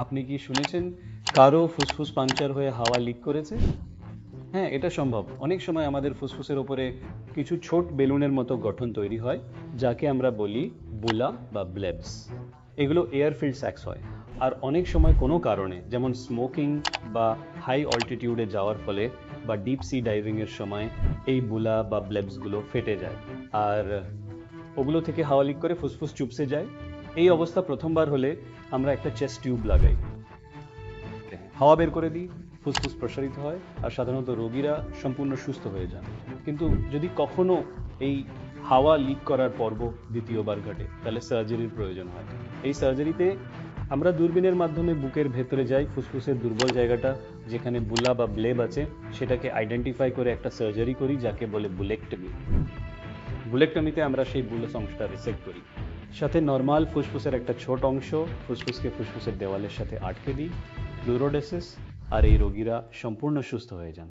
আপনি কি শুনেছেন কারো ফুসফুস পাংচার হয়ে হাওয়া লিক করেছে? হ্যাঁ, এটা সম্ভব। অনেক সময় আমাদের ফুসফুসের ওপরে কিছু ছোট বেলুনের মতো গঠন তৈরি হয়, যাকে আমরা বলি বুলা বা ব্লেবস। এগুলো এয়ার ফিল্ড স্যাকস হয়। আর অনেক সময় কোনো কারণে, যেমন স্মোকিং বা হাই অল্টিটিউডে যাওয়ার ফলে বা ডিপ সি ডাইভিং এর সময় এই বুলা বা ব্লেবসগুলো ফেটে যায়। আর ওগুলো থেকে হাওয়া লিক করে ফুসফুস চুপসে যায়। এই অবস্থা প্রথমবার হলে আমরা একটা চেস্ট টিউব লাগাই, হাওয়া বের করে দিই, ফুসফুস প্রসারিত হয়, আর সাধারণত রোগীরা সম্পূর্ণ সুস্থ হয়ে যান। কিন্তু যদি কখনো এই হাওয়া লিক করার পর্ব দ্বিতীয়বার ঘটে, তাহলে সার্জারির প্রয়োজন হয়। এই সার্জারিতে আমরা দূরবীনের মাধ্যমে বুকের ভেতরে যাই, ফুসফুসের দুর্বল জায়গাটা যেখানে বুলা বা ব্লেব আছে সেটাকে আইডেন্টিফাই করে একটা সার্জারি করি, যাকে বলে বুলেক্টমি। বুলেক্টমিতে আমরা সেই বুলস অংশটা রিসেক্ট করি, সাথে নর্মাল ফুসফুসের একটা ছোট অংশ ফুসফুসকে ফুসফুসের দেওয়ালের সাথে আটকে দিই, ফ্লুরোডেসিস, আর এই রোগীরা সম্পূর্ণ সুস্থ হয়ে যান।